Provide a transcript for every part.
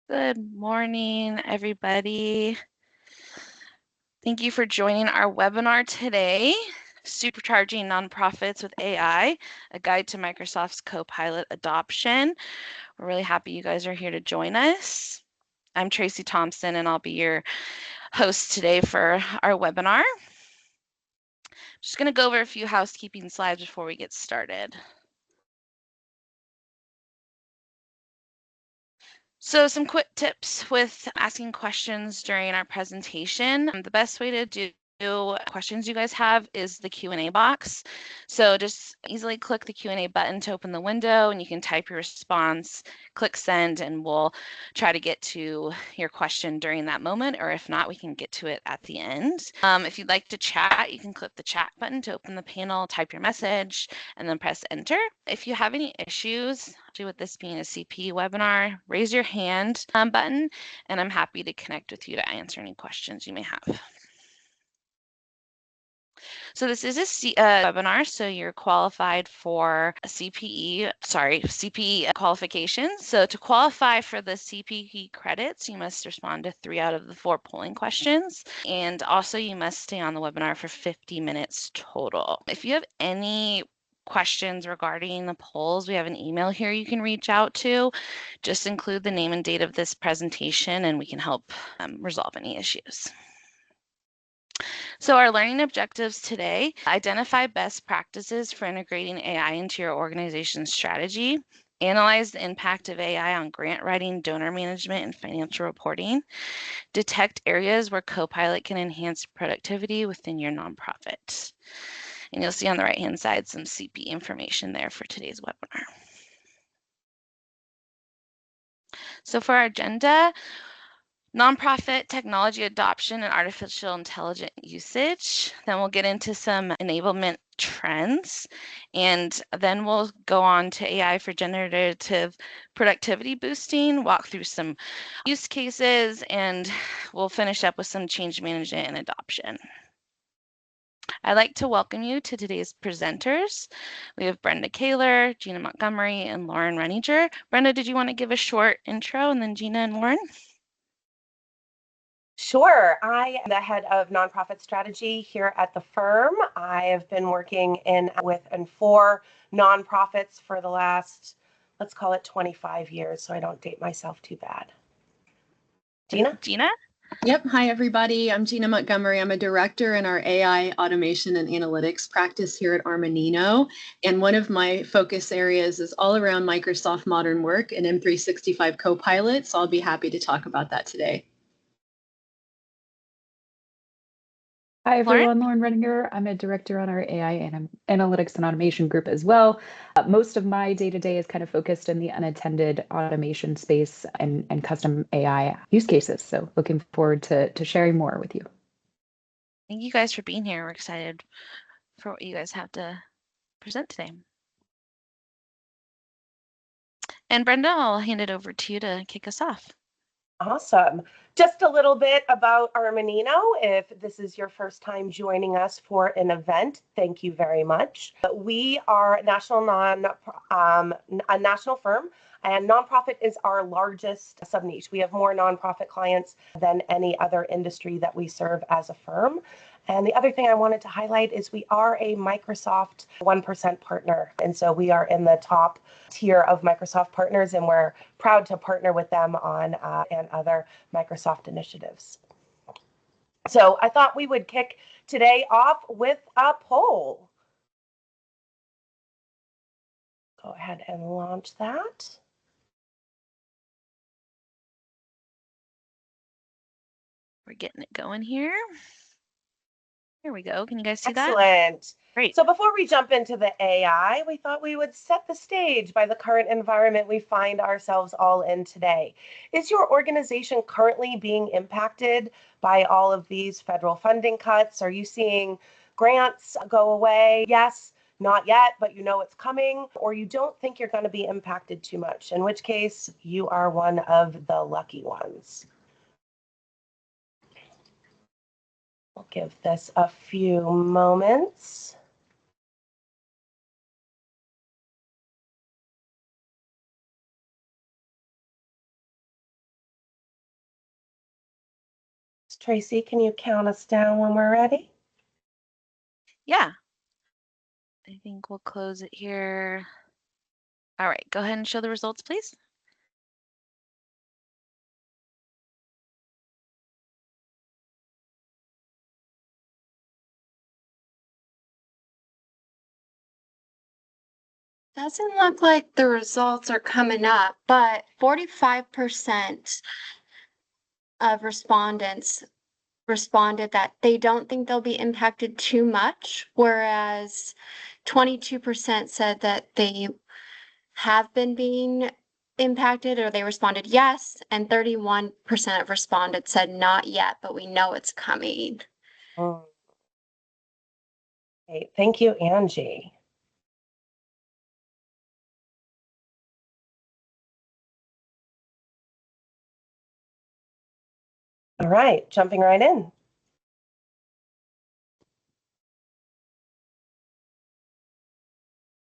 Good morning, everybody. Thank you for joining our webinar today, Supercharging Nonprofits with AI, a guide to Microsoft's Copilot adoption. We're really happy you guys are here to join us. I'm Tracy Thompson, and I'll be your host today for our webinar. Just going to go over a few housekeeping slides before we get started. So some quick tips with asking questions during our presentation. The best way to do questions you guys have is the Q&A box. So just easily click the Q&A button to open the window, and you can type your response, click send, and we'll try to get to your question during that moment, or if not, we can get to it at the end. If you'd like to chat, you can click the chat button to open the panel, type your message, and then press enter. If you have any issues, with this being a CP webinar, raise your hand button, and I'm happy to connect with you to answer any questions you may have. So this is a webinar, so you're qualified for a CPE qualifications. So to qualify for the CPE credits, you must respond to 3 out of the 4 polling questions, and also you must stay on the webinar for 50 minutes total. If you have any questions regarding the polls, we have an email here you can reach out to. Just include the name and date of this presentation, and we can help resolve any issues. So our learning objectives today: identify best practices for integrating AI into your organization's strategy, analyze the impact of AI on grant writing, donor management, and financial reporting, detect areas where Copilot can enhance productivity within your nonprofit. And you'll see on the right-hand side some CP information there for today's webinar. So for our agenda, nonprofit technology adoption and artificial intelligence usage. Then we'll get into some enablement trends, and then we'll go on to AI for generative productivity boosting, walk through some use cases, and we'll finish up with some change management and adoption. I'd like to welcome you to today's presenters. We have Brenda Kaler, Gina Montgomery, and Lauren Renninger. Brenda, did you want to give a short intro, and then Gina and Lauren? Sure. I am the head of nonprofit strategy here at the firm. I have been working with and for nonprofits for the last, let's call it 25 years, so I don't date myself too bad. Gina? Gina? Yep. Hi, everybody. I'm Gina Montgomery. I'm a director in our AI automation and analytics practice here at Armanino. And one of my focus areas is all around Microsoft Modern Work and M365 Copilot. So I'll be happy to talk about that today. Hi, everyone. Lauren Renninger. I'm a director on our AI and analytics and automation group as well. Most of my day-to-day is kind of focused in the unattended automation space and custom AI use cases. So looking forward to sharing more with you. Thank you guys for being here. We're excited for what you guys have to present today. And Brenda, I'll hand it over to you to kick us off. Awesome. Just a little bit about Armanino. If this is your first time joining us for an event, thank you very much. We are a national firm, and nonprofit is our largest sub-niche. We have more nonprofit clients than any other industry that we serve as a firm. And the other thing I wanted to highlight is we are a Microsoft 1% partner. And so we are in the top tier of Microsoft partners, and we're proud to partner with them on and other Microsoft initiatives. So I thought we would kick today off with a poll. Go ahead and launch that. We're getting it going here. Here we go. Can you guys see that? Excellent. Great. So before we jump into the AI, we thought we would set the stage by the current environment we find ourselves all in today. Is your organization currently being impacted by all of these federal funding cuts? Are you seeing grants go away? Yes, not yet, but you know it's coming, or you don't think you're going to be impacted too much, in which case you are one of the lucky ones. We'll give this a few moments. Tracy, can you count us down when we're ready? Yeah. I think we'll close it here. All right, go ahead and show the results, please. Doesn't look like the results are coming up, but 45% of respondents responded that they don't think they'll be impacted too much, whereas 22% said that they have been being impacted, or they responded yes, and 31% of respondents said not yet, but we know it's coming. Okay, thank you, Angie. All right, jumping right in.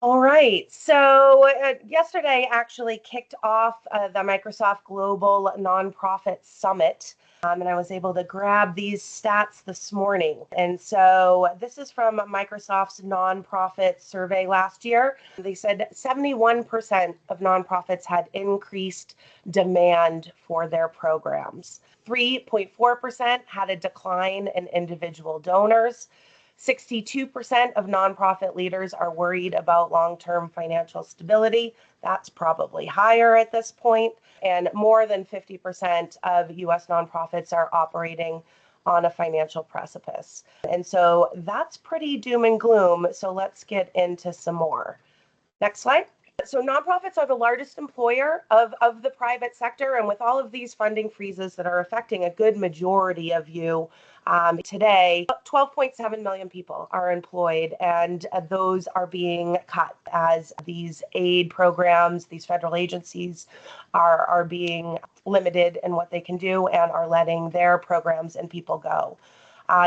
All right, so yesterday actually kicked off the Microsoft Global Nonprofit Summit, and I was able to grab these stats this morning. And so this is from Microsoft's nonprofit survey last year. They said 71% of nonprofits had increased demand for their programs. 3.4% had a decline in individual donors. 62% of nonprofit leaders are worried about long-term financial stability. That's probably higher at this point. And more than 50% of US nonprofits are operating on a financial precipice. And so that's pretty doom and gloom. So let's get into some more. Next slide. So nonprofits are the largest employer of the private sector, and with all of these funding freezes that are affecting a good majority of you today, 12.7 million people are employed, and those are being cut as these aid programs, these federal agencies are being limited in what they can do and are letting their programs and people go.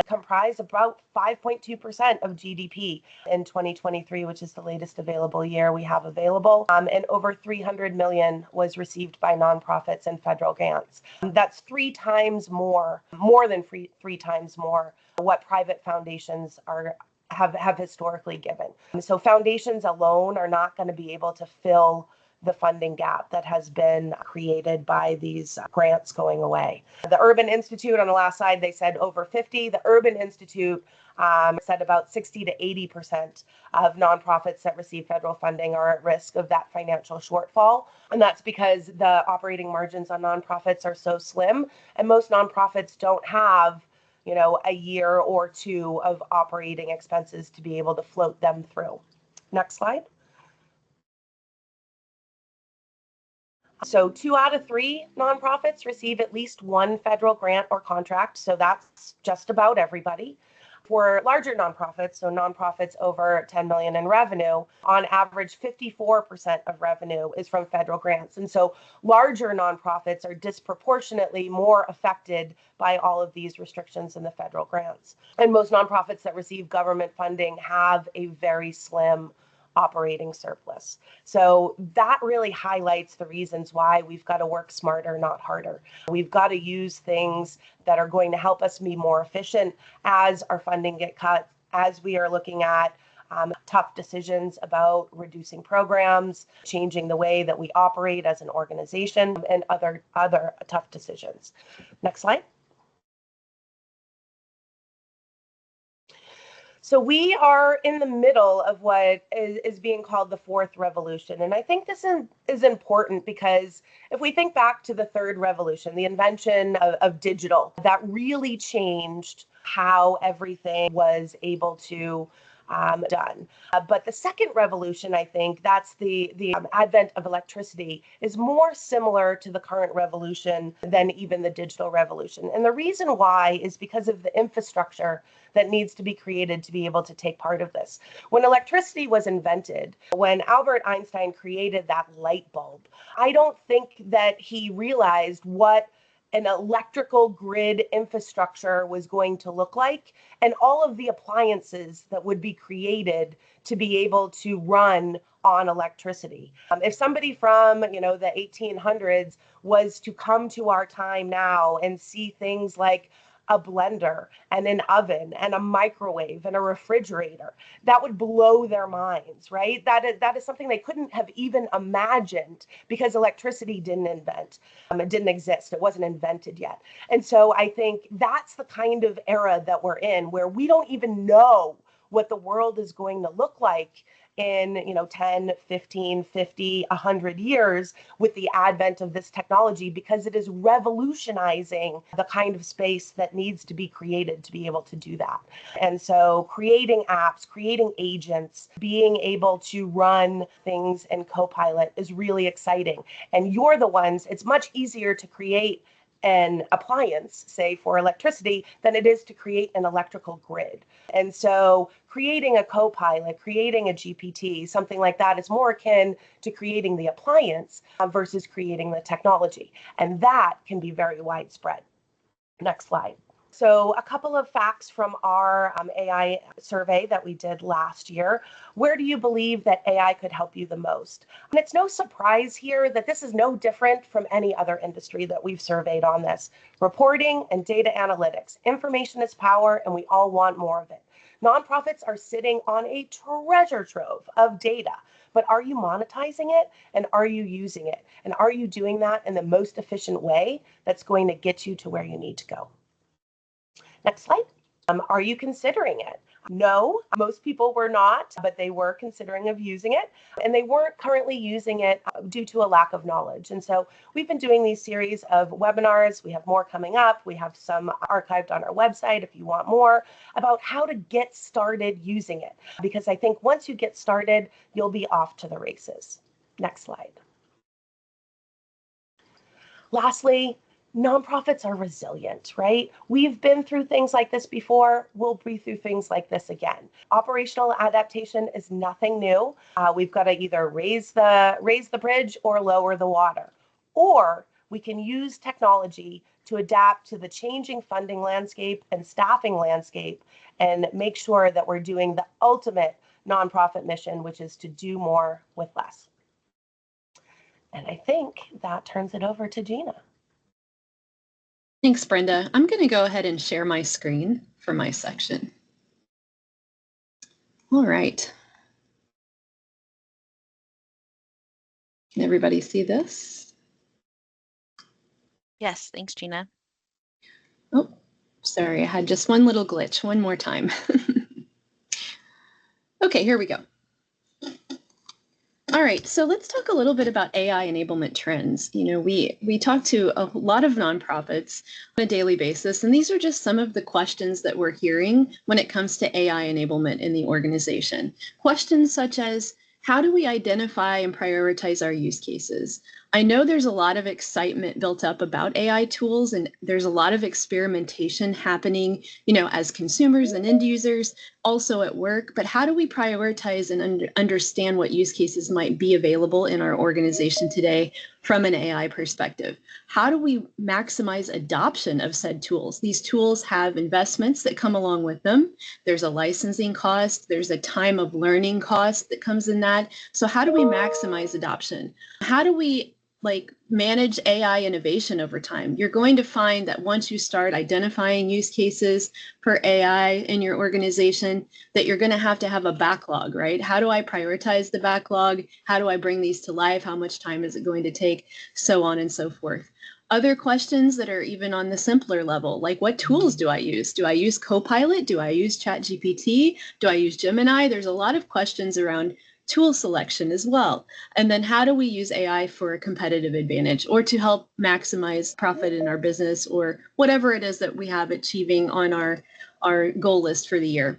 Comprise about 5.2% of GDP in 2023, which is the latest available year we have available. And over 300 million was received by nonprofits and federal grants. That's three times more than three times more what private foundations have historically given. So foundations alone are not going to be able to fill the funding gap that has been created by these grants going away. The Urban Institute on the last slide, they said over 50. The Urban Institute said about 60 to 80% of nonprofits that receive federal funding are at risk of that financial shortfall. And that's because the operating margins on nonprofits are so slim, and most nonprofits don't have a year or two of operating expenses to be able to float them through. Next slide. So 2 out of 3 nonprofits receive at least one federal grant or contract. So that's just about everybody. For larger nonprofits, so nonprofits over 10 million in revenue, on average, 54% of revenue is from federal grants. And so larger nonprofits are disproportionately more affected by all of these restrictions in the federal grants. And most nonprofits that receive government funding have a very slim operating surplus. So that really highlights the reasons why we've got to work smarter, not harder. We've got to use things that are going to help us be more efficient as our funding get cut, as we are looking at tough decisions about reducing programs, changing the way that we operate as an organization, and other tough decisions. Next slide. So we are in the middle of what is being called the fourth revolution. And I think this is important because if we think back to the third revolution, the invention of digital, that really changed how everything was able to done. But the second revolution, I think, that's the advent of electricity, is more similar to the current revolution than even the digital revolution. And the reason why is because of the infrastructure that needs to be created to be able to take part of this. When electricity was invented, when Albert Einstein created that light bulb, I don't think that he realized what an electrical grid infrastructure was going to look like, and all of the appliances that would be created to be able to run on electricity. If somebody from the 1800s was to come to our time now and see things like a blender and an oven and a microwave and a refrigerator. That would blow their minds, right? That is something they couldn't have even imagined because electricity didn't invent. It didn't exist. It wasn't invented yet. And so I think that's the kind of era that we're in, where we don't even know what the world is going to look like in 10, 15, 50, 100 years with the advent of this technology, because it is revolutionizing the kind of space that needs to be created to be able to do that. And so creating apps, creating agents, being able to run things in Copilot is really exciting. And you're the ones, it's much easier to create an appliance, say for electricity, than it is to create an electrical grid. And so creating a Copilot, creating a GPT, something like that is more akin to creating the appliance versus creating the technology. And that can be very widespread. Next slide. So a couple of facts from our AI survey that we did last year. Where do you believe that AI could help you the most? And it's no surprise here that this is no different from any other industry that we've surveyed on this. Reporting and data analytics. Information is power, and we all want more of it. Nonprofits are sitting on a treasure trove of data, but are you monetizing it, and are you using it? And are you doing that in the most efficient way that's going to get you to where you need to go? Next slide. Are you considering it? No, most people were not, but they were considering of using it, and they weren't currently using it due to a lack of knowledge. And so we've been doing these series of webinars. We have more coming up. We have some archived on our website if you want more about how to get started using it, because I think once you get started, you'll be off to the races. Next slide. Lastly, nonprofits are resilient, right? We've been through things like this before. We'll be through things like this again. Operational adaptation is nothing new. We've got to either raise the bridge or lower the water, or we can use technology to adapt to the changing funding landscape and staffing landscape and make sure that we're doing the ultimate nonprofit mission, which is to do more with less. And I think that turns it over to Gina. Thanks, Brenda. I'm going to go ahead and share my screen for my section. All right. Can everybody see this? Yes, thanks, Gina. Oh, sorry, I had just one little glitch. One more time. Okay, here we go. All right, so let's talk a little bit about AI enablement trends. We talk to a lot of nonprofits on a daily basis, and these are just some of the questions that we're hearing when it comes to AI enablement in the organization. Questions such as, how do we identify and prioritize our use cases? I know there's a lot of excitement built up about AI tools, and there's a lot of experimentation happening, as consumers and end users, also at work. But how do we prioritize and understand what use cases might be available in our organization today from an AI perspective? How do we maximize adoption of said tools? These tools have investments that come along with them. There's a licensing cost. There's a time of learning cost that comes in that. So how do we maximize adoption? How do we manage AI innovation over time? You're going to find that once you start identifying use cases for AI in your organization, that you're going to have a backlog, right? How do I prioritize the backlog? How do I bring these to life? How much time is it going to take? So on and so forth. Other questions that are even on the simpler level, like what tools do I use? Do I use Copilot? Do I use ChatGPT? Do I use Gemini? There's a lot of questions around tool selection as well. And then how do we use AI for a competitive advantage or to help maximize profit in our business or whatever it is that we have achieving on our goal list for the year?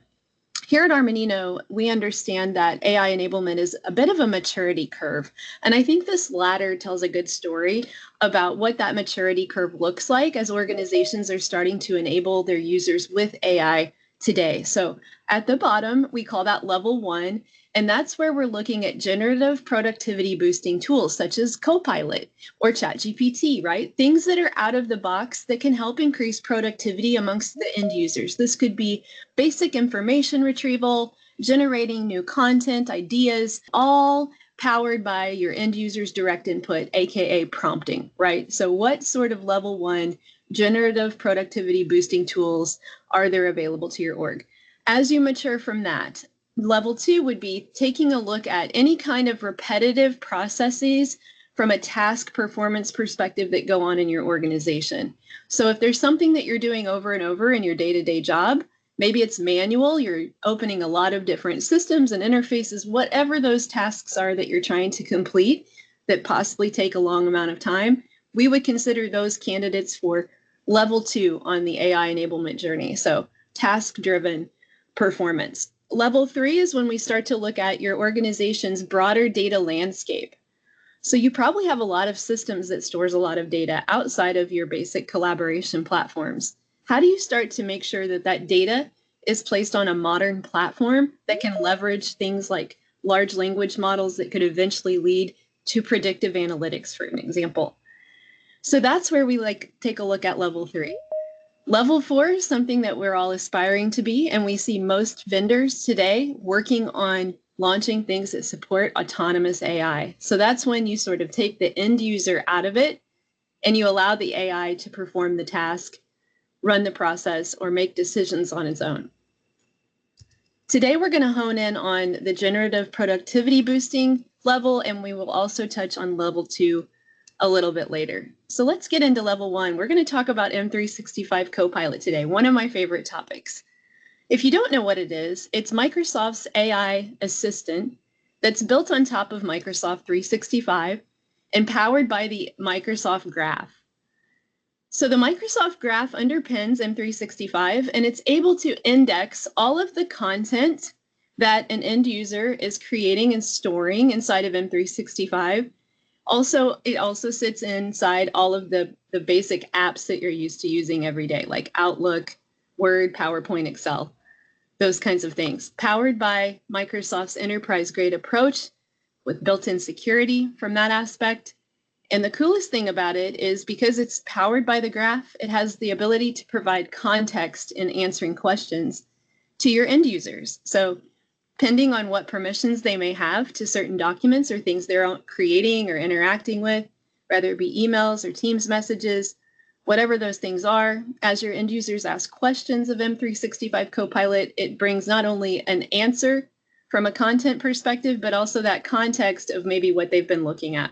Here at Armanino, we understand that AI enablement is a bit of a maturity curve. And I think this ladder tells a good story about what that maturity curve looks like as organizations are starting to enable their users with AI today. So at the bottom, we call that level 1. And that's where we're looking at generative productivity boosting tools such as Copilot or ChatGPT, right? Things that are out of the box that can help increase productivity amongst the end users. This could be basic information retrieval, generating new content, ideas, all powered by your end user's direct input, aka prompting, right? So what sort of level 1 generative productivity boosting tools are there available to your org. As you mature from that, level 2 would be taking a look at any kind of repetitive processes from a task performance perspective that go on in your organization. So if there's something that you're doing over and over in your day-to-day job, maybe it's manual, you're opening a lot of different systems and interfaces, whatever those tasks are that you're trying to complete that possibly take a long amount of time, we would consider those candidates for level 2 on the AI enablement journey. So task-driven performance. Level 3 is when we start to look at your organization's broader data landscape. So you probably have a lot of systems that stores a lot of data outside of your basic collaboration platforms. How do you start to make sure that that data is placed on a modern platform that can leverage things like large language models that could eventually lead to predictive analytics, for an example? So that's where we take a look at level 3. Level 4 is something that we're all aspiring to be, and we see most vendors today working on launching things that support autonomous AI. So that's when you sort of take the end user out of it and you allow the AI to perform the task, run the process, or make decisions on its own. Today, we're going to hone in on the generative productivity boosting level, and we will also touch on level 2 a little bit later. So let's get into level 1. We're going to talk about M365 Copilot today, one of my favorite topics. If you don't know what it is, it's Microsoft's AI assistant that's built on top of Microsoft 365 and powered by the Microsoft Graph. So the Microsoft Graph underpins M365, and it's able to index all of the content that an end user is creating and storing inside of M365. It also sits inside all of the basic apps that you're used to using every day, like Outlook, Word, PowerPoint, Excel, those kinds of things. Powered by Microsoft's enterprise-grade approach with built-in security from that aspect. And the coolest thing about it is because it's powered by the Graph, it has the ability to provide context in answering questions to your end users. So depending on what permissions they may have to certain documents or things they're creating or interacting with, whether it be emails or Teams messages, whatever those things are, as your end users ask questions of M365 Copilot, it brings not only an answer from a content perspective, but also that context of maybe what they've been looking at.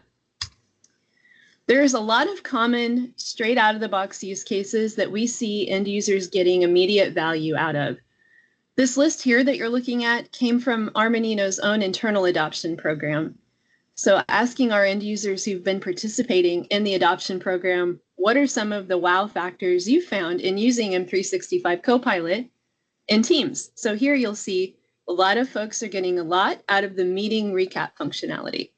There's a lot of common straight out of the box use cases that we see end users getting immediate value out of. This list here that you're looking at came from Armanino's own internal adoption program. So asking our end users who've been participating in the adoption program, what are some of the wow factors you found in using M365 Copilot in Teams? So here you'll see a lot of folks are getting a lot out of the meeting recap functionality.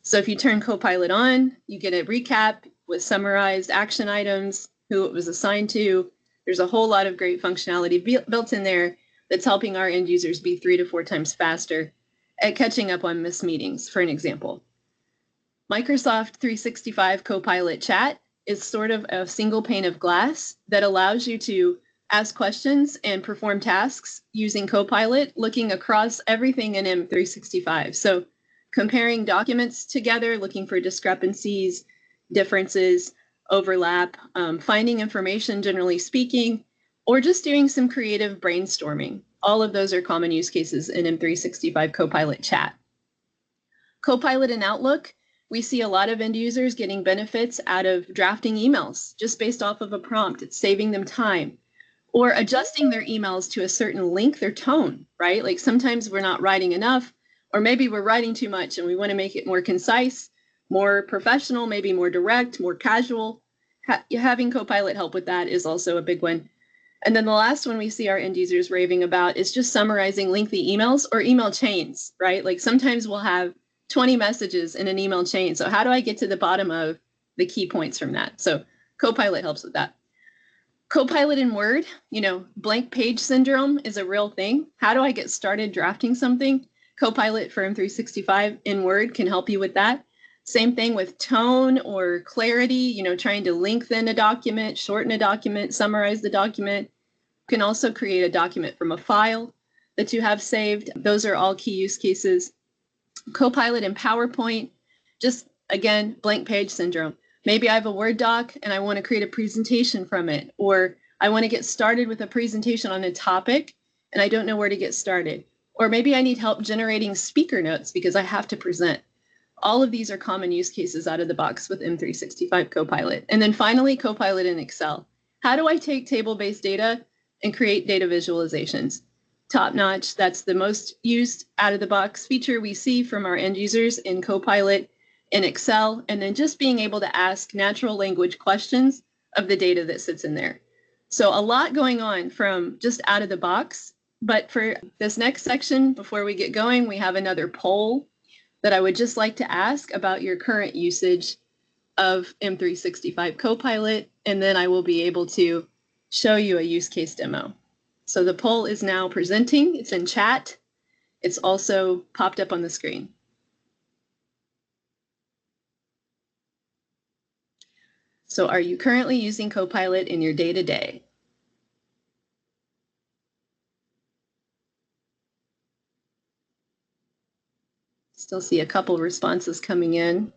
So if you turn Copilot on, you get a recap with summarized action items, who it was assigned to. There's a whole lot of great functionality built in there that's helping our end users be 3 to 4 times faster at catching up on missed meetings, for an example. Microsoft 365 Copilot Chat is sort of a single pane of glass that allows you to ask questions and perform tasks using Copilot, looking across everything in M365. So comparing documents together, looking for discrepancies, differences, overlap, finding information, generally speaking, or just doing some creative brainstorming. All of those are common use cases in M365 Copilot Chat. Copilot in Outlook, we see a lot of end users getting benefits out of drafting emails just based off of a prompt. It's saving them time. Or adjusting their emails to a certain length or tone, right? Like sometimes we're not writing enough, or maybe we're writing too much and we want to make it more concise, more professional, maybe more direct, more casual. Having Copilot help with that is also a big one. And then the last one we see our end users raving about is just summarizing lengthy emails or email chains, right? Like sometimes we'll have 20 messages in an email chain. So how do I get to the bottom of the key points from that? So Copilot helps with that. Copilot in Word, blank page syndrome is a real thing. How do I get started drafting something? Copilot for M365 in Word can help you with that. Same thing with tone or clarity, trying to lengthen a document, shorten a document, summarize the document. You can also create a document from a file that you have saved. Those are all key use cases. Copilot in PowerPoint, just again, blank page syndrome. Maybe I have a Word doc and I want to create a presentation from it, or I want to get started with a presentation on a topic and I don't know where to get started. Or maybe I need help generating speaker notes because I have to present. All of these are common use cases out of the box with M365 Copilot. And then finally, Copilot in Excel. How do I take table-based data and create data visualizations? Top notch. That's the most used out of the box feature we see from our end users in Copilot in Excel, and then just being able to ask natural language questions of the data that sits in there. So a lot going on from just out of the box. But for this next section, before we get going, we have another poll that I would just like to ask about your current usage of M365 Copilot, and then I will be able to show you a use case demo. So the poll is now presenting. It's in chat. It's also popped up on the screen. So are you currently using Copilot in your day-to-day? Still see a couple responses coming in.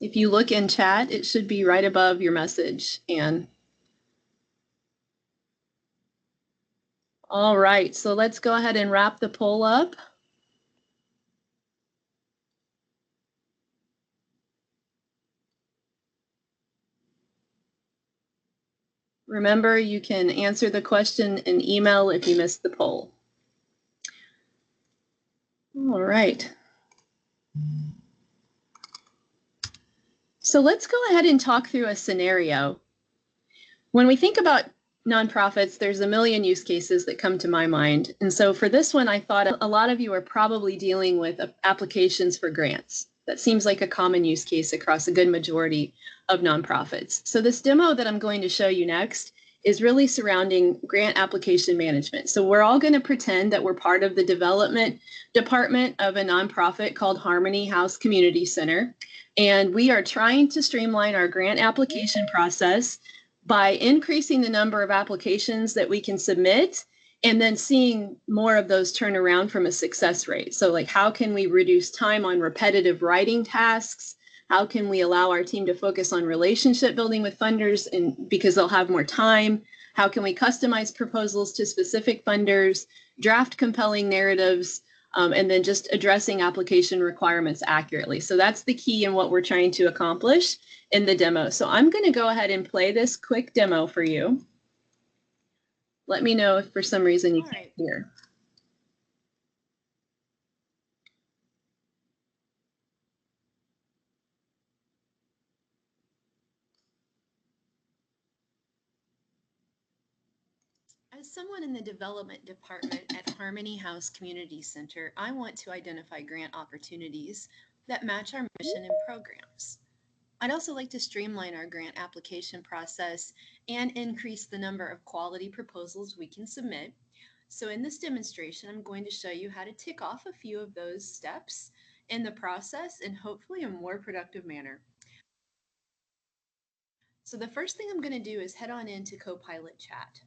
If you look in chat, it should be right above your message, Anne. All right, so let's go ahead and wrap the poll up. Remember, you can answer the question in email if you missed the poll. All right. So let's go ahead and talk through a scenario. When we think about nonprofits, there's a million use cases that come to my mind. And so for this one, I thought a lot of you are probably dealing with applications for grants. That seems like a common use case across a good majority of nonprofits. So this demo that I'm going to show you next is really surrounding grant application management. So we're all going to pretend that we're part of the development department of a nonprofit called Harmony House Community Center. And we are trying to streamline our grant application process by increasing the number of applications that we can submit and then seeing more of those turn around from a success rate. So like, how can we reduce time on repetitive writing tasks? How can we allow our team to focus on relationship building with funders and because they'll have more time? How can we customize proposals to specific funders, draft compelling narratives, and then just addressing application requirements accurately? So that's the key in what we're trying to accomplish in the demo. So I'm going to go ahead and play this quick demo for you. Let me know if for some reason you can't hear. As someone in the development department at Harmony House Community Center, I want to identify grant opportunities that match our mission and programs. I'd also like to streamline our grant application process and increase the number of quality proposals we can submit. So in this demonstration, I'm going to show you how to tick off a few of those steps in the process in hopefully a more productive manner. So the first thing I'm going to do is head on into Copilot chat.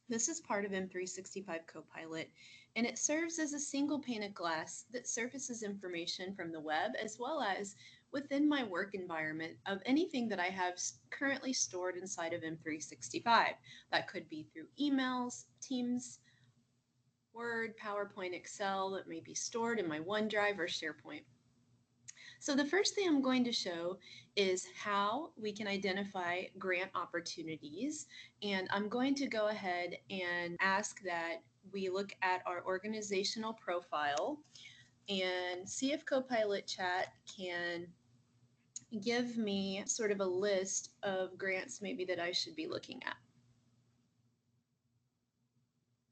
This is part of M365 Copilot, and it serves as a single pane of glass that surfaces information from the web as well as within my work environment of anything that I have currently stored inside of M365. That could be through emails, Teams, Word, PowerPoint, Excel, that may be stored in my OneDrive or SharePoint. So the first thing I'm going to show is how we can identify grant opportunities. And I'm going to go ahead and ask that we look at our organizational profile and see if Copilot Chat can give me sort of a list of grants maybe that I should be looking at.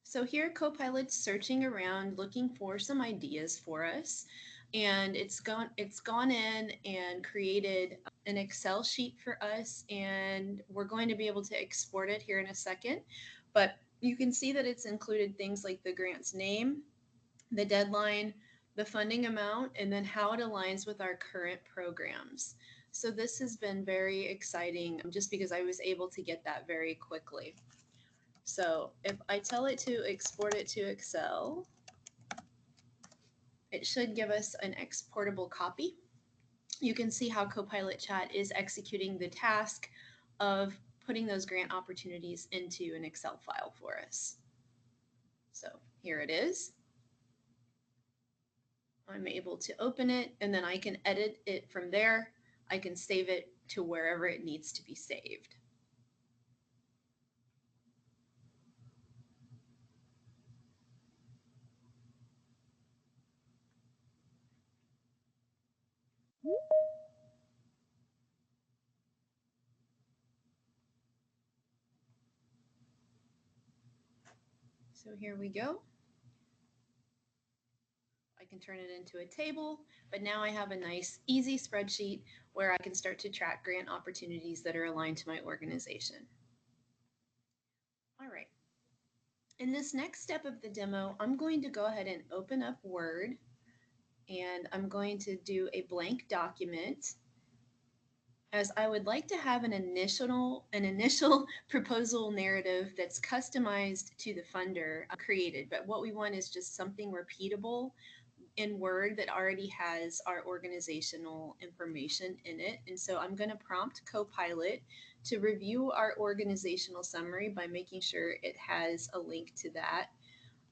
So here Copilot's searching around looking for some ideas for us. And it's gone in and created an Excel sheet for us, and we're going to be able to export it here in a second. But you can see that it's included things like the grant's name, the deadline, the funding amount, and then how it aligns with our current programs. So this has been very exciting just because I was able to get that very quickly. So if I tell it to export it to Excel, it should give us an exportable copy. you can see how Copilot Chat is executing the task of putting those grant opportunities into an Excel file for us. So here it is. I'm able to open it, and then I can edit it from there. I can save it to wherever it needs to be saved. So here we go. I can turn it into a table, but now I have a nice, easy spreadsheet where I can start to track grant opportunities that are aligned to my organization. All right. In this next step of the demo, I'm going to go ahead and open up Word, and I'm going to do a blank document, as I would like to have an initial proposal narrative that's customized to the funder created. But what we want is just something repeatable in Word that already has our organizational information in it. And so I'm going to prompt Copilot to review our organizational summary by making sure it has a link to that,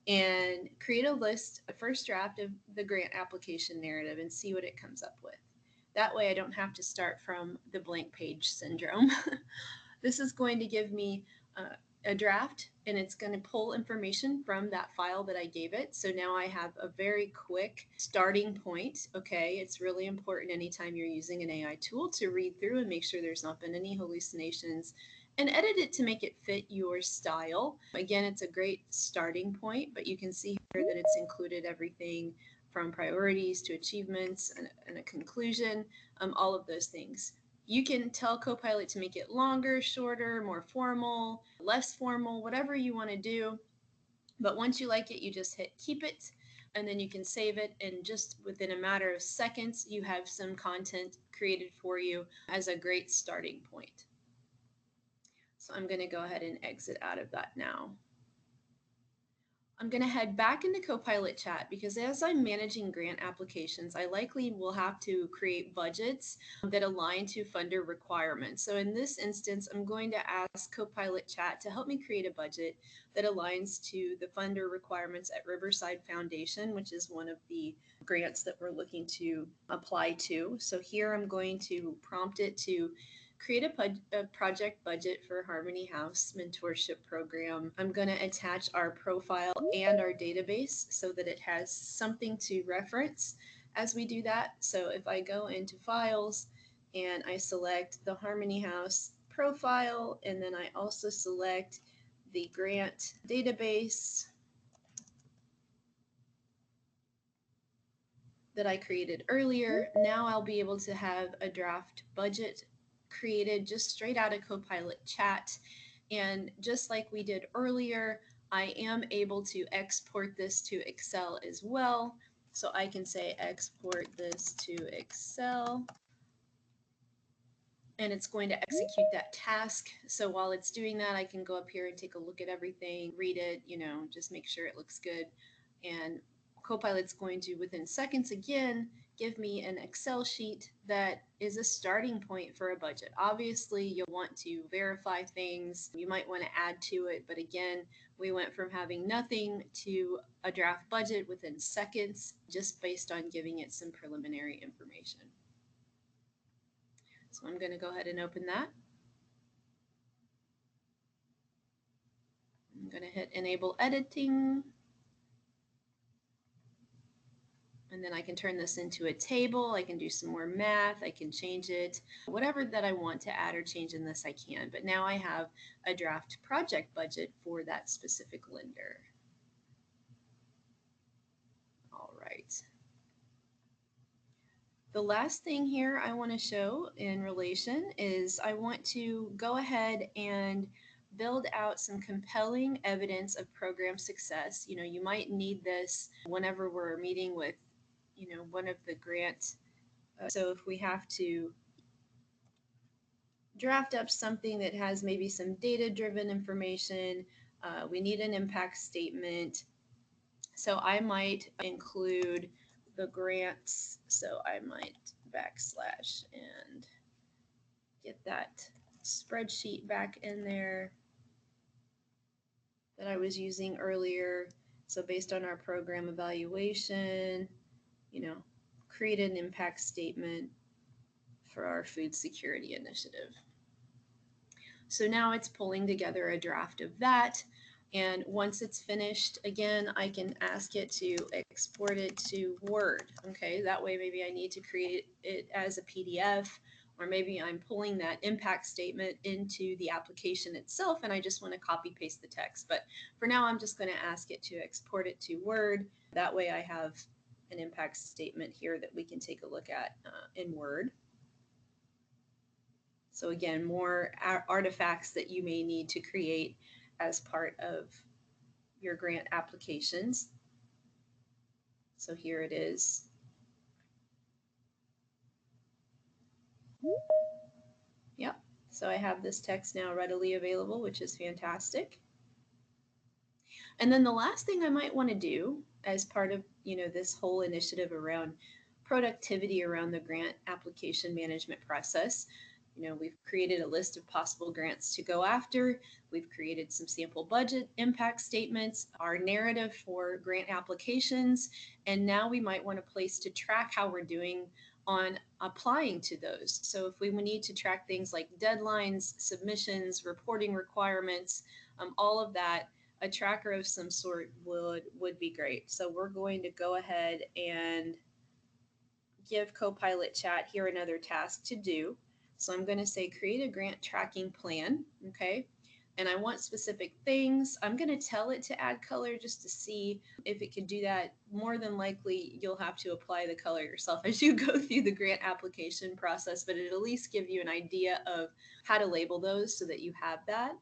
and create a list, a first draft of the grant application narrative, and see what it comes up with. That way I don't have to start from the blank page syndrome. This is going to give me a draft, and it's going to pull information from that file that I gave it. So now I have a very quick starting point. Okay, it's really important anytime you're using an AI tool to read through and make sure there's not been any hallucinations, and edit it to make it fit your style. Again, it's a great starting point, but you can see here that it's included everything from priorities to achievements and a conclusion, all of those things. You can tell Copilot to make it longer, shorter, more formal, less formal, whatever you want to do. But once you like it, you just hit keep it, and then you can save it. And just within a matter of seconds, you have some content created for you as a great starting point. So I'm going to go ahead and exit out of that now. I'm going to head back into Copilot Chat, because as I'm managing grant applications, I likely will have to create budgets that align to funder requirements. So in this instance, I'm going to ask Copilot Chat to help me create a budget that aligns to the funder requirements at Riverside Foundation, which is one of the grants that we're looking to apply to. So here I'm going to prompt it to create a project budget for Harmony House mentorship program. I'm going to attach our profile and our database so that it has something to reference as we do that. So if I go into files and I select the Harmony House profile, and then I also select the grant database that I created earlier, now I'll be able to have a draft budget created just straight out of Copilot Chat. And just like we did earlier, I am able to export this to Excel as well. So I can say export this to Excel, and it's going to execute that task. So while it's doing that, I can go up here and take a look at everything, read it, just make sure it looks good. And Copilot's going to, within seconds again, give me an Excel sheet that is a starting point for a budget. Obviously, you'll want to verify things. You might want to add to it. But again, we went from having nothing to a draft budget within seconds, just based on giving it some preliminary information. So I'm going to go ahead and open that. I'm going to hit enable editing. And then I can turn this into a table. I can do some more math. I can change it. Whatever that I want to add or change in this, I can. But now I have a draft project budget for that specific lender. All right. The last thing here I want to show in relation is I want to go ahead and build out some compelling evidence of program success. You might need this whenever we're meeting with one of the grants. So if we have to draft up something that has maybe some data-driven information, we need an impact statement. So I might include the grants. So I might backslash and get that spreadsheet back in there that I was using earlier. So based on our program evaluation, create an impact statement for our food security initiative. So now it's pulling together a draft of that. And once it's finished, again, I can ask it to export it to Word. Okay, that way maybe I need to create it as a PDF, or maybe I'm pulling that impact statement into the application itself and I just want to copy paste the text. But for now, I'm just going to ask it to export it to Word. That way I have an impact statement here that we can take a look at in Word. So again, more artifacts that you may need to create as part of your grant applications. So here it is. Yep. So I have this text now readily available, which is fantastic. And then the last thing I might want to do as part of, this whole initiative around productivity around the grant application management process, we've created a list of possible grants to go after. We've created some sample budget impact statements, our narrative for grant applications, and now we might want a place to track how we're doing on applying to those. So if we need to track things like deadlines, submissions, reporting requirements, all of that, a tracker of some sort would be great. So we're going to go ahead and give Copilot Chat here another task to do. So I'm going to say create a grant tracking plan, okay? And I want specific things. I'm going to tell it to add color just to see if it can do that. More than likely, you'll have to apply the color yourself as you go through the grant application process, but it'll at least give you an idea of how to label those so that you have that.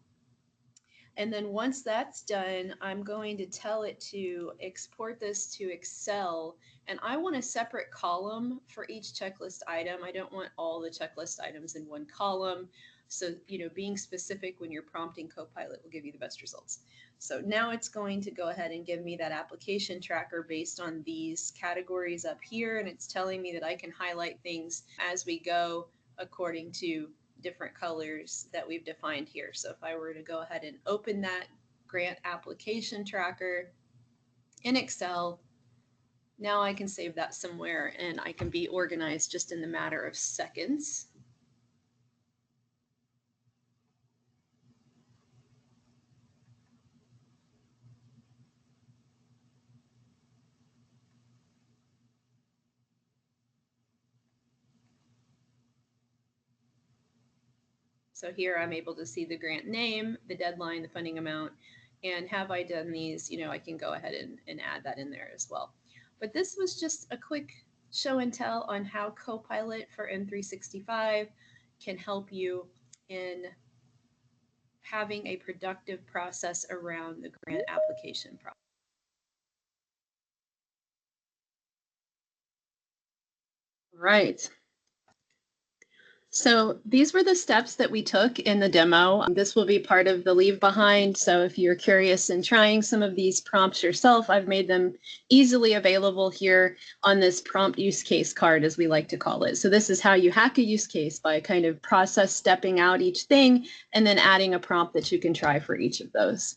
And then once that's done, I'm going to tell it to export this to Excel. And I want a separate column for each checklist item. I don't want all the checklist items in one column. So, being specific when you're prompting Copilot will give you the best results. So now it's going to go ahead and give me that application tracker based on these categories up here. And it's telling me that I can highlight things as we go according to different colors that we've defined here. So if I were to go ahead and open that grant application tracker in Excel, now I can save that somewhere and I can be organized just in the matter of seconds. So here I'm able to see the grant name, the deadline, the funding amount, and have I done these, I can go ahead and add that in there as well. But this was just a quick show and tell on how Copilot for M365 can help you in having a productive process around the grant application process. Right. So these were the steps that we took in the demo. This will be part of the leave behind. So if you're curious in trying some of these prompts yourself, I've made them easily available here on this prompt use case card, as we like to call it. So this is how you hack a use case, by kind of process stepping out each thing and then adding a prompt that you can try for each of those.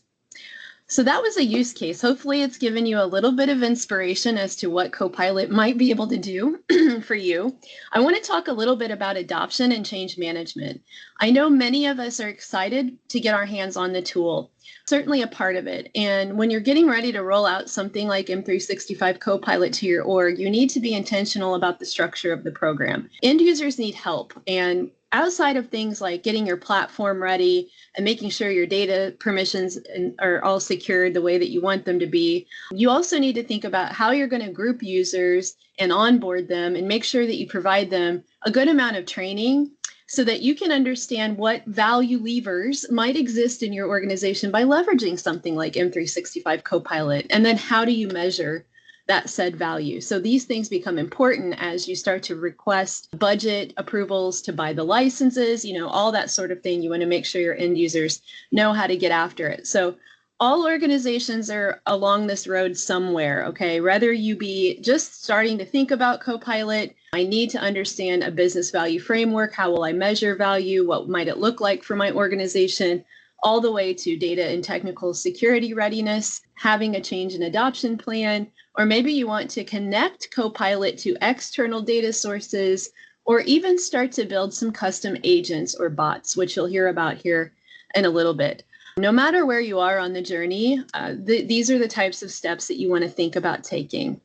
So that was a use case. Hopefully it's given you a little bit of inspiration as to what Copilot might be able to do for you. I want to talk a little bit about adoption and change management. I know many of us are excited to get our hands on the tool, certainly a part of it. And when you're getting ready to roll out something like M365 Copilot to your org, you need to be intentional about the structure of the program. End users need help, and outside of things like getting your platform ready and making sure your data permissions are all secured the way that you want them to be, you also need to think about how you're going to group users and onboard them and make sure that you provide them a good amount of training so that you can understand what value levers might exist in your organization by leveraging something like M365 Copilot. And then how do you measure that said value? So these things become important as you start to request budget approvals to buy the licenses, all that sort of thing. You want to make sure your end users know how to get after it. So all organizations are along this road somewhere, okay? Whether you be just starting to think about Copilot, I need to understand a business value framework. How will I measure value? What might it look like for my organization? All the way to data and technical security readiness, having a change in adoption plan, or maybe you want to connect Copilot to external data sources, or even start to build some custom agents or bots, which you'll hear about here in a little bit. No matter where you are on the journey, these are the types of steps that you want to think about taking.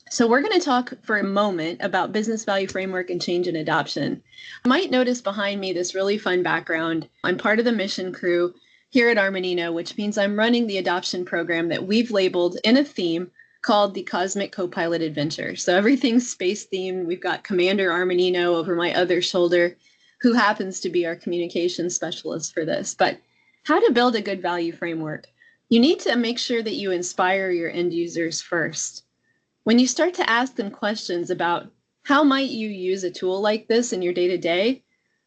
So we're going to talk for a moment about business value framework and change in adoption. You might notice behind me this really fun background. I'm part of the mission crew here at Armanino, which means I'm running the adoption program that we've labeled in a theme called the Cosmic Copilot Adventure. So everything's space themed. We've got Commander Armanino over my other shoulder, who happens to be our communications specialist for this. But how to build a good value framework? You need to make sure that you inspire your end users first. When you start to ask them questions about how might you use a tool like this in your day-to-day,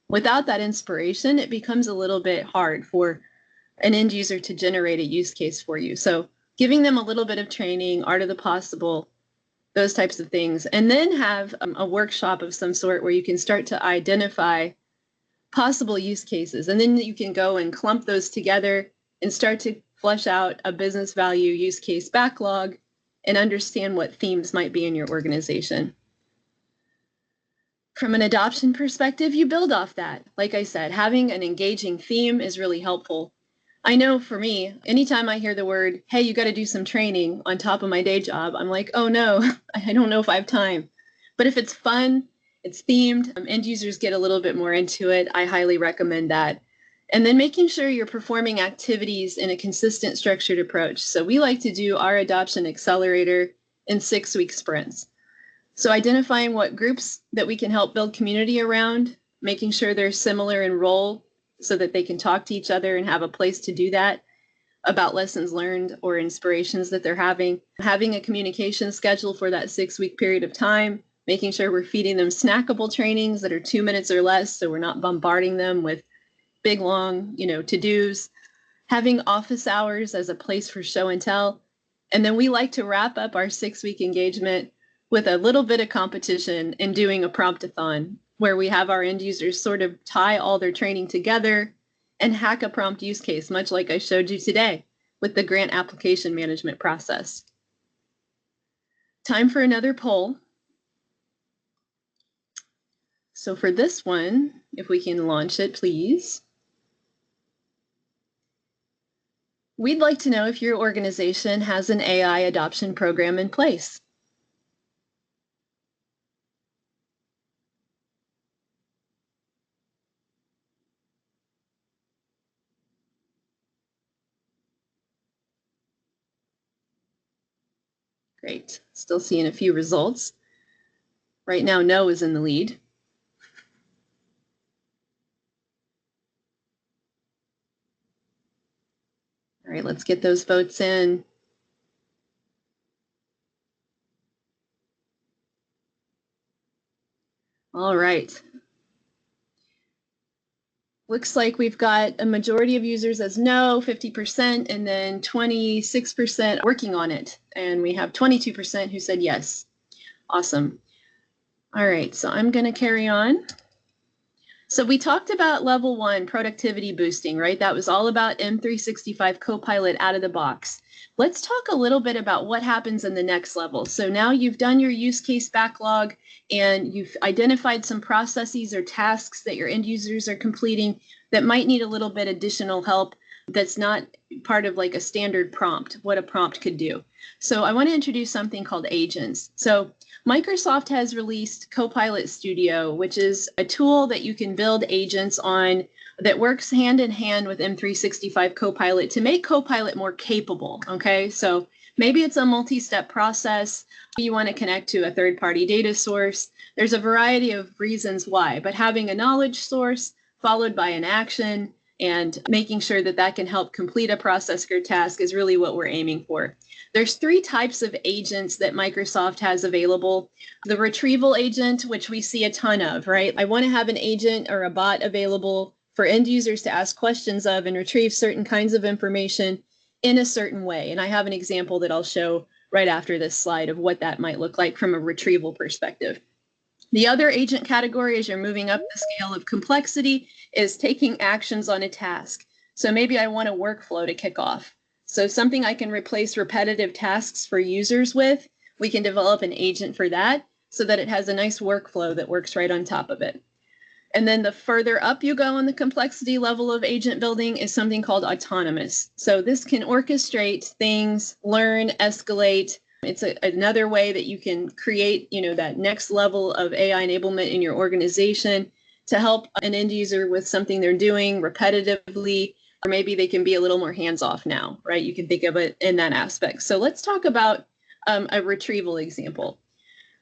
without that inspiration, it becomes a little bit hard for an end user to generate a use case for you. So giving them a little bit of training, art of the possible, those types of things, and then have a workshop of some sort where you can start to identify possible use cases. And then you can go and clump those together and start to flesh out a business value use case backlog and understand what themes might be in your organization. From an adoption perspective, you build off that. Like I said, having an engaging theme is really helpful. I know for me, anytime I hear the word, hey, you got to do some training on top of my day job, I'm like, oh no, I don't know if I have time. But if it's fun, it's themed, end users get a little bit more into it, I highly recommend that. And then making sure you're performing activities in a consistent, structured approach. So we like to do our adoption accelerator in 6-week sprints. So identifying what groups that we can help build community around, making sure they're similar in role so that they can talk to each other and have a place to do that about lessons learned or inspirations that they're having a communication schedule for that 6-week period of time, making sure we're feeding them snackable trainings that are 2 minutes or less so we're not bombarding them with big, long, to-dos, having office hours as a place for show and tell. And then we like to wrap up our 6-week engagement with a little bit of competition and doing a promptathon where we have our end users sort of tie all their training together and hack a prompt use case, much like I showed you today with the grant application management process. Time for another poll. So for this one, if we can launch it, please. We'd like to know if your organization has an AI adoption program in place. Great, still seeing a few results. Right now, no is in the lead. All right, let's get those votes in. All right. Looks like we've got a majority of users as no, 50%, and then 26% working on it. And we have 22% who said yes. Awesome. All right, so I'm going to carry on. So we talked about level 1, productivity boosting, right? That was all about M365 Copilot out of the box. Let's talk a little bit about what happens in the next level. So now you've done your use case backlog and you've identified some processes or tasks that your end users are completing that might need a little bit additional help that's not part of like a standard prompt, what a prompt could do. So I want to introduce something called agents. So Microsoft has released Copilot Studio, which is a tool that you can build agents on that works hand in hand with M365 Copilot to make Copilot more capable, okay? So maybe it's a multi-step process. You want to connect to a third-party data source. There's a variety of reasons why, but having a knowledge source followed by an action and making sure that that can help complete a process or task is really what we're aiming for. There's 3 types of agents that Microsoft has available. The retrieval agent, which we see a ton of, right? I want to have an agent or a bot available for end users to ask questions of and retrieve certain kinds of information in a certain way. And I have an example that I'll show right after this slide of what that might look like from a retrieval perspective. The other agent category, as you're moving up the scale of complexity, is taking actions on a task. So maybe I want a workflow to kick off. So something I can replace repetitive tasks for users with, we can develop an agent for that so that it has a nice workflow that works right on top of it. And then the further up you go on the complexity level of agent building is something called autonomous. So this can orchestrate things, learn, escalate. It's another way that you can create, that next level of AI enablement in your organization to help an end user with something they're doing repetitively, or maybe they can be a little more hands-off now, right? You can think of it in that aspect. So let's talk about a retrieval example.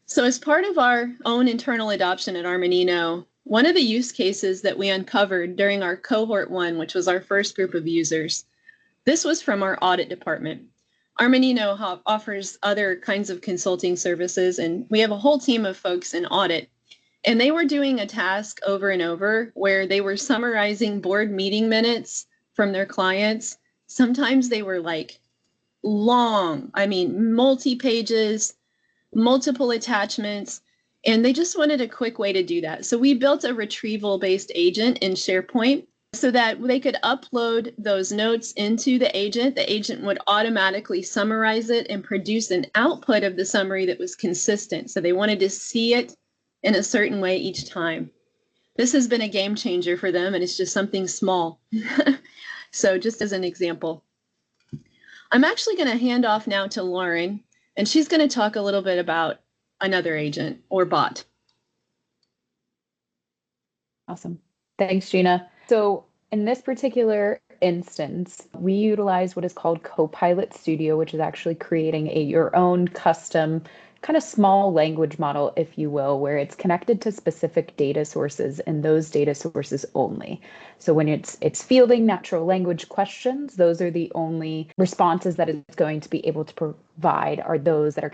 So as part of our own internal adoption at Armanino, one of the use cases that we uncovered during our cohort 1, which was our first group of users, this was from our audit department. Armanino offers other kinds of consulting services, and we have a whole team of folks in audit. And they were doing a task over and over where they were summarizing board meeting minutes from their clients. Sometimes they were like long, multi-pages, multiple attachments, and they just wanted a quick way to do that. So we built a retrieval-based agent in SharePoint so that they could upload those notes into the agent. The agent would automatically summarize it and produce an output of the summary that was consistent. So they wanted to see it in a certain way each time. This has been a game changer for them, and it's just something small. So just as an example. I'm actually going to hand off now to Lauren, and she's going to talk a little bit about another agent or bot. Awesome. Thanks, Gina. So in this particular instance, we utilize what is called Copilot Studio, which is actually creating your own custom kind of small language model, if you will, where it's connected to specific data sources and those data sources only. So when it's fielding natural language questions, those are the only responses that it's going to be able to provide are those that are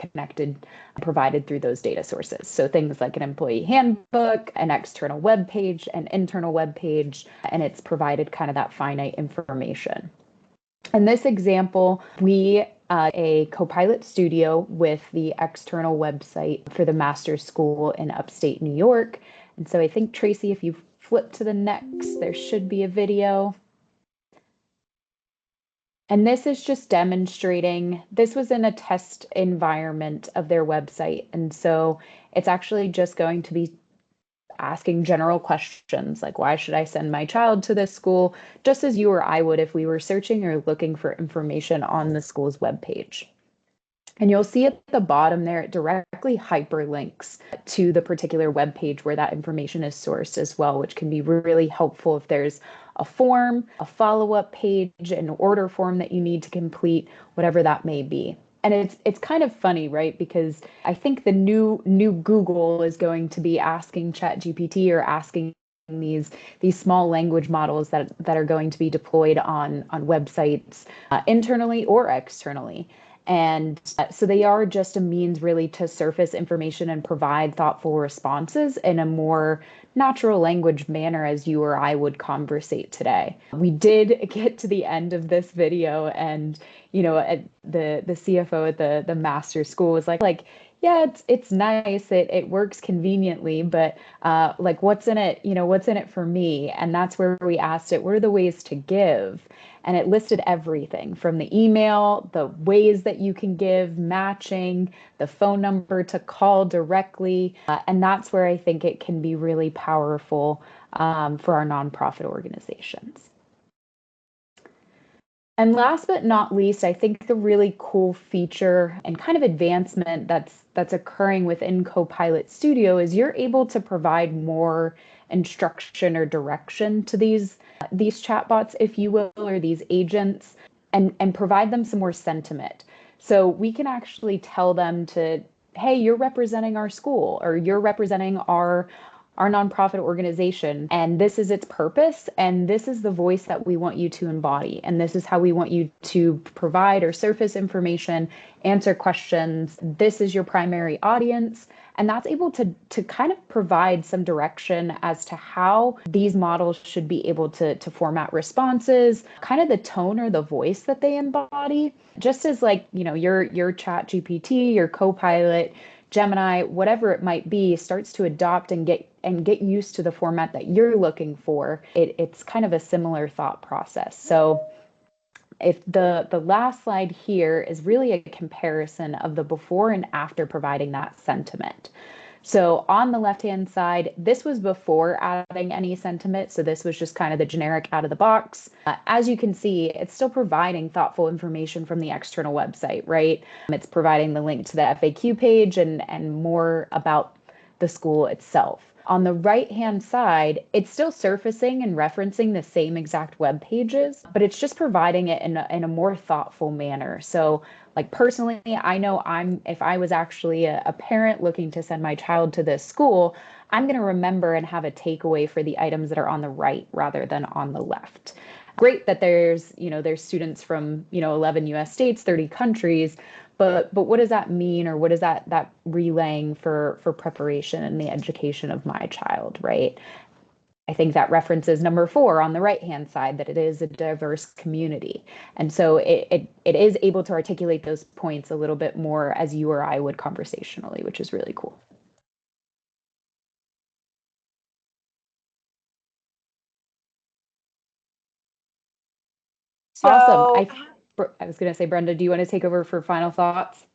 provided through those data sources. So things like an employee handbook, an external web page, an internal web page, and it's provided kind of that finite information. In this example, we a Copilot Studio with the external website for the master's school in upstate New York. And so I think, Tracy, if you flip to the next, there should be a video. And this is just demonstrating, this was in a test environment of their website. And so it's actually just going to be asking general questions like, why should I send my child to this school? Just as you or I would if we were searching or looking for information on the school's webpage. And you'll see at the bottom there, it directly hyperlinks to the particular web page where that information is sourced as well, which can be really helpful if there's a form, a follow-up page, an order form that you need to complete, whatever that may be. And it's kind of funny, right? Because I think the new Google is going to be asking ChatGPT or asking these small language models that are going to be deployed on websites internally or externally. And so they are just a means really to surface information and provide thoughtful responses in a more natural language manner as you or I would conversate today. We did get to the end of this video and, the CFO at the master's school was like, yeah, it's nice. It works conveniently, but what's in it? What's in it for me? And that's where we asked it, what are the ways to give? And it listed everything from the email, the ways that you can give, matching, the phone number to call directly. And that's where I think it can be really powerful for our nonprofit organizations. And last but not least, I think the really cool feature and kind of advancement that's occurring within Copilot Studio is you're able to provide more instruction or direction to these chatbots, if you will, or these agents, and provide them some more sentiment. So we can actually tell them hey, you're representing our school, or you're representing our nonprofit organization, and this is its purpose, and this is the voice that we want you to embody, and this is how we want you to provide or surface information, answer questions. This is your primary audience. And that's able to kind of provide some direction as to how these models should be able to format responses, kind of the tone or the voice that they embody, just as your ChatGPT, your Copilot Gemini, whatever it might be, starts to adopt and get used to the format that you're looking for, it's kind of a similar thought process. So if the last slide here is really a comparison of the before and after providing that sentiment. So on the left-hand side, this was before adding any sentiment. So this was just kind of the generic out of the box. As you can see, it's still providing thoughtful information from the external website, right? It's providing the link to the FAQ page and more about the school itself. On the right-hand side, it's still surfacing and referencing the same exact web pages, but it's just providing it in a more thoughtful manner. So like personally, I know if I was actually a parent looking to send my child to this school, I'm going to remember and have a takeaway for the items that are on the right rather than on the left. Great that there's students from, 11 US states, 30 countries, but what does that mean, or what is that relaying for preparation and the education of my child, right? I think that references number 4 on the right-hand side, that it is a diverse community. And so it is able to articulate those points a little bit more as you or I would conversationally, which is really cool. So, awesome. I was going to say, Brenda, do you want to take over for final thoughts?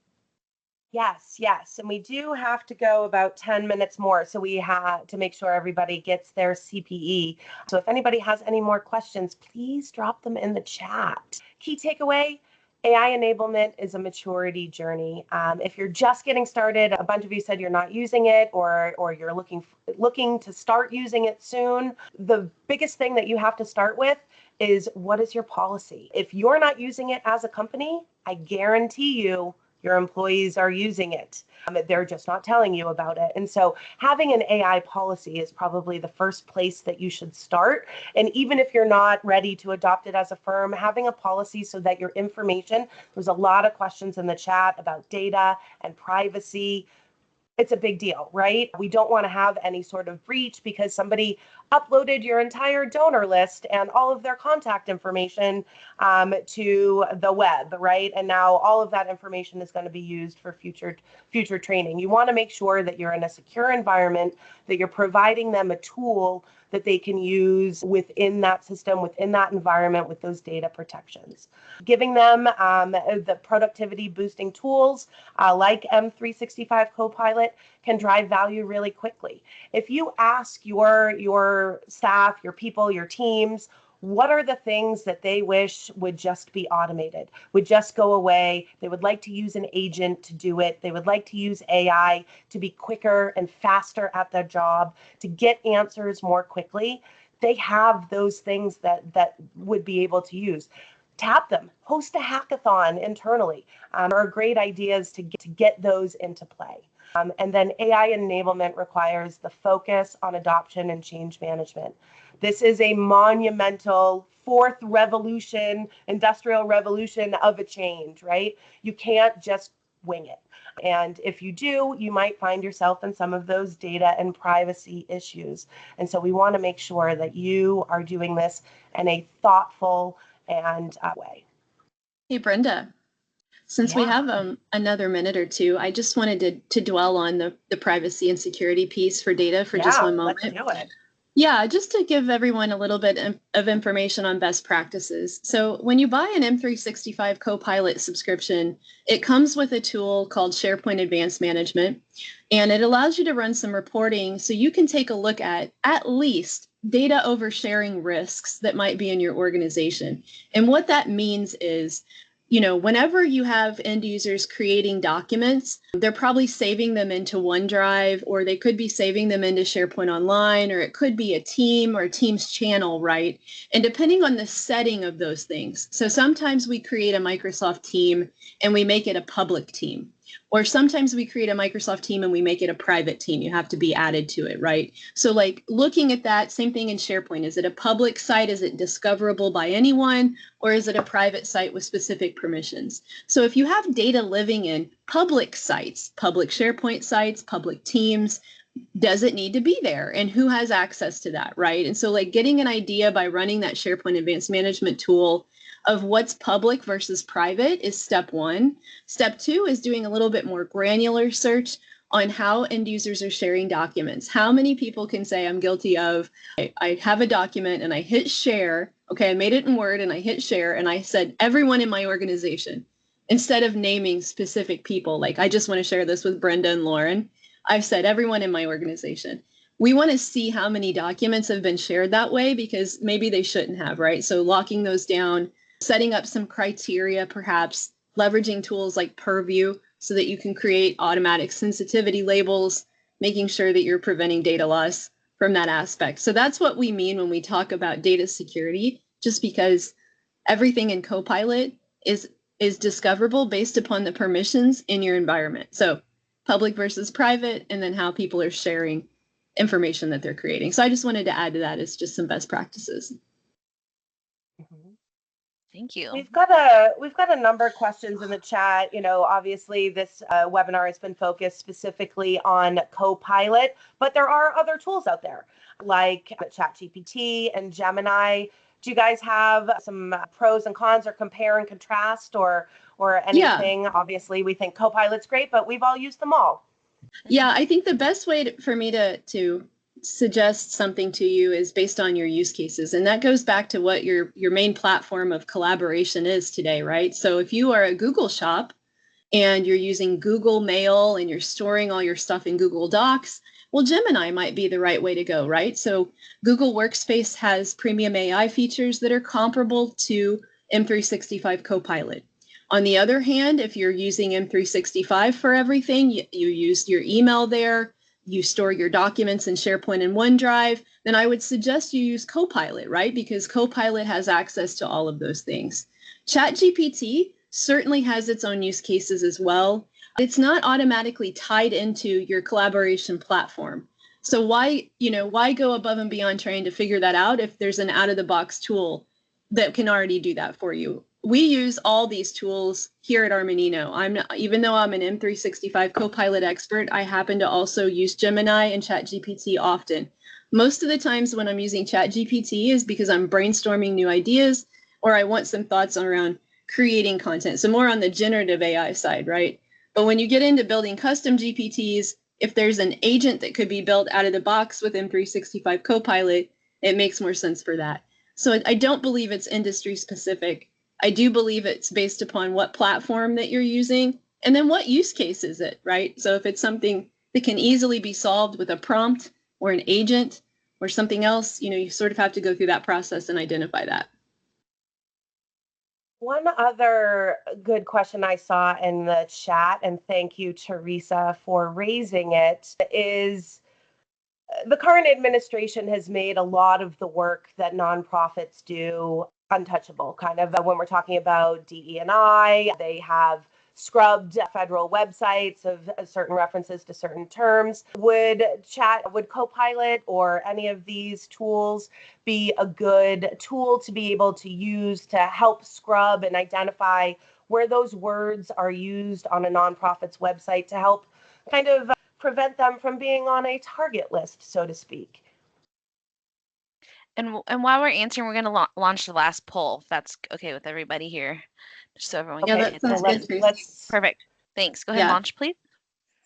Yes. And we do have to go about 10 minutes more. So we have to make sure everybody gets their CPE. So if anybody has any more questions, please drop them in the chat. Key takeaway: AI enablement is a maturity journey. If you're just getting started, a bunch of you said you're not using it, or you're looking to start using it soon. The biggest thing that you have to start with is, what is your policy? If you're not using it as a company, I guarantee you your employees are using it. They're just not telling you about it. And so having an AI policy is probably the first place that you should start. And even if you're not ready to adopt it as a firm, having a policy so that your information, there's a lot of questions in the chat about data and privacy. It's a big deal, right? We don't want to have any sort of breach because somebody uploaded your entire donor list and all of their contact information to the web, right? And now all of that information is going to be used for future training. You want to make sure that you're in a secure environment, that you're providing them a tool that they can use within that system, within that environment, with those data protections. Giving them the productivity boosting tools like M365 Copilot can drive value really quickly. If you ask your staff, your people, your teams, what are the things that they wish would just be automated, would just go away? They would like to use an agent to do it. They would like to use AI to be quicker and faster at their job, to get answers more quickly. They have those things that would be able to use. Tap them, host a hackathon internally, are great ideas to get those into play. And then AI enablement requires the focus on adoption and change management. This is a monumental fourth revolution, industrial revolution of a change, right? You can't just wing it. And if you do, you might find yourself in some of those data and privacy issues. And so we want to make sure that you are doing this in a thoughtful and way. Hey, Brenda. Since we have another minute or two, I just wanted to dwell on the privacy and security piece for data for just one moment. Let's do it. Yeah, just to give everyone a little bit of information on best practices. So when you buy an M365 Copilot subscription, it comes with a tool called SharePoint Advanced Management, and it allows you to run some reporting so you can take a look at least data oversharing risks that might be in your organization. And what that means is, whenever you have end users creating documents, they're probably saving them into OneDrive, or they could be saving them into SharePoint Online, or it could be a team or a Teams channel, right? And depending on the setting of those things. So sometimes we create a Microsoft team and we make it a public team. Or sometimes we create a Microsoft team and we make it a private team. You have to be added to it, right? So like looking at that, same thing in SharePoint. Is it a public site? Is it discoverable by anyone? Or is it a private site with specific permissions? So if you have data living in public sites, public SharePoint sites, public teams, does it need to be there? And who has access to that, right? And so like getting an idea by running that SharePoint Advanced Management tool of what's public versus private is step one. Step two is doing a little bit more granular search. on how end users are sharing documents. How many people can say I'm guilty of, I have a document and I hit share, okay, I made it in Word and I hit share and I said everyone in my organization, instead of naming specific people, like I just want to share this with Brenda and Lauren, I've said everyone in my organization. We want to see how many documents have been shared that way because maybe they shouldn't have, right? So locking those down, setting up some criteria, perhaps leveraging tools like Purview so that you can create automatic sensitivity labels, making sure that you're preventing data loss from that aspect. So that's what we mean when we talk about data security, just because everything in Copilot is discoverable based upon the permissions in your environment. So public versus private, and then how people are sharing information that they're creating. So I just wanted to add to that as just some best practices. Thank you. We've got a number of questions in the chat. You know, obviously this webinar has been focused specifically on Copilot, but there are other tools out there like ChatGPT and Gemini. Do you guys have some pros and cons or compare and contrast or anything? Yeah. Obviously, we think Copilot's great, but we've all used them all. Yeah, I think the best way for me to suggest something to you is based on your use cases. And that goes back to what your main platform of collaboration is today, right? So if you are a Google shop and you're using Google Mail and you're storing all your stuff in Google Docs, well, Gemini might be the right way to go, right? So Google Workspace has premium AI features that are comparable to M365 Copilot. On the other hand, if you're using M365 for everything, you use your email there, you store your documents in SharePoint and OneDrive, then I would suggest you use Copilot, right? Because Copilot has access to all of those things. ChatGPT certainly has its own use cases as well. It's not automatically tied into your collaboration platform. So why go above and beyond trying to figure that out if there's an out-of-the-box tool that can already do that for you? We use all these tools here at Armanino. Even though I'm an M365 Copilot expert, I happen to also use Gemini and ChatGPT often. Most of the times when I'm using ChatGPT is because I'm brainstorming new ideas or I want some thoughts around creating content. So more on the generative AI side, right? But when you get into building custom GPTs, if there's an agent that could be built out of the box with M365 Copilot, it makes more sense for that. So I don't believe it's industry specific. I do believe it's based upon what platform that you're using and then what use case is it, right? So if it's something that can easily be solved with a prompt or an agent or something else, you sort of have to go through that process and identify that. One other good question I saw in the chat, and thank you, Teresa, for raising it, is the current administration has made a lot of the work that nonprofits do untouchable. Kind of when we're talking about DE&I, they have scrubbed federal websites of certain references to certain terms. Would Copilot or any of these tools be a good tool to be able to use to help scrub and identify where those words are used on a nonprofit's website to help kind of prevent them from being on a target list, so to speak? And while we're answering, we're going to launch the last poll, if that's okay with everybody here, just so everyone can hit that. Perfect. Thanks. Go ahead and launch, please.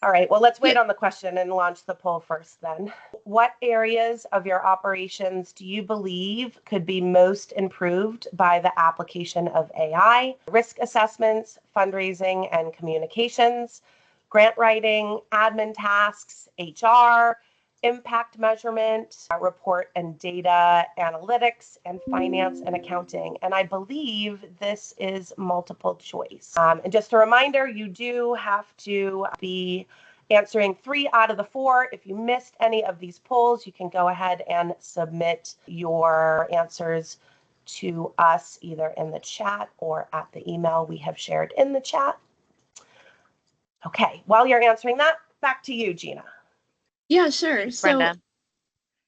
All right. Well, let's wait on the question and launch the poll first then. What areas of your operations do you believe could be most improved by the application of AI? Risk assessments, fundraising and communications, grant writing, admin tasks, HR, impact measurement, report and data analytics, and finance and accounting. And I believe this is multiple choice. And just a reminder, you do have to be answering 3 out of the 4. If you missed any of these polls, you can go ahead and submit your answers to us either in the chat or at the email we have shared in the chat. Okay, while you're answering that, back to you, Gina. Yeah, sure. Brenda.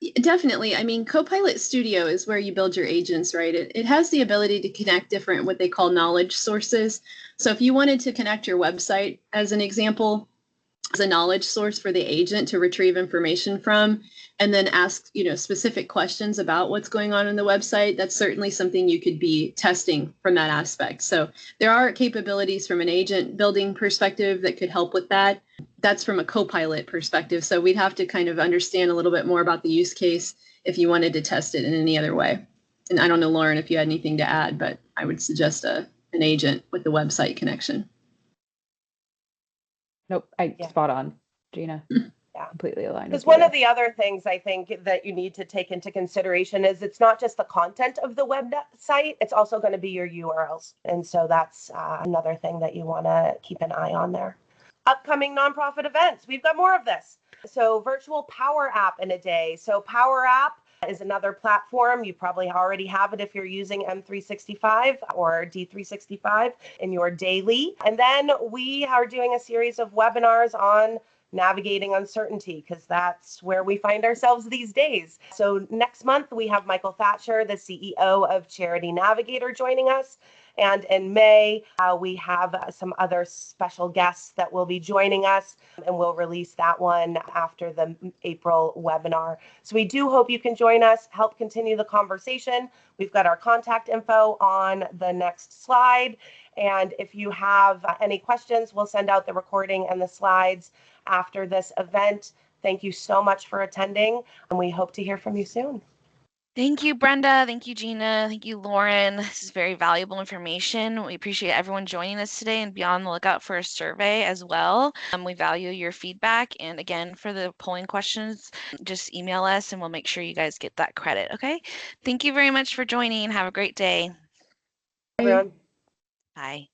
So definitely. I mean, Copilot Studio is where you build your agents, right? It has the ability to connect different what they call knowledge sources. So if you wanted to connect your website, as an example, as a knowledge source for the agent to retrieve information from, and then ask, specific questions about what's going on the website, that's certainly something you could be testing from that aspect. So there are capabilities from an agent building perspective that could help with that. that's from a Copilot perspective. So we'd have to kind of understand a little bit more about the use case if you wanted to test it in any other way. And I don't know, Lauren, if you had anything to add, but I would suggest an agent with the website connection. Nope, spot on, Gina. Yeah. Completely aligned. Because one of the other things I think that you need to take into consideration is it's not just the content of the website, it's also going to be your URLs. And so that's another thing that you want to keep an eye on there. Upcoming nonprofit events. We've got more of this. So virtual Power App in a day. So Power App is another platform. You probably already have it if you're using M365 or D365 in your daily. And then we are doing a series of webinars on navigating uncertainty, because that's where we find ourselves these days. So next month, we have Michael Thatcher, the CEO of Charity Navigator, joining us. And in May, we have some other special guests that will be joining us, and we'll release that one after the April webinar. So we do hope you can join us, help continue the conversation. We've got our contact info on the next slide. And if you have any questions, we'll send out the recording and the slides after this event. Thank you so much for attending, and we hope to hear from you soon. Thank you, Brenda. Thank you, Gina. Thank you, Lauren. This is very valuable information. We appreciate everyone joining us today, and be on the lookout for a survey as well. We value your feedback. And again, for the polling questions, just email us and we'll make sure you guys get that credit. Okay. Thank you very much for joining. Have a great day. Everyone. Bye.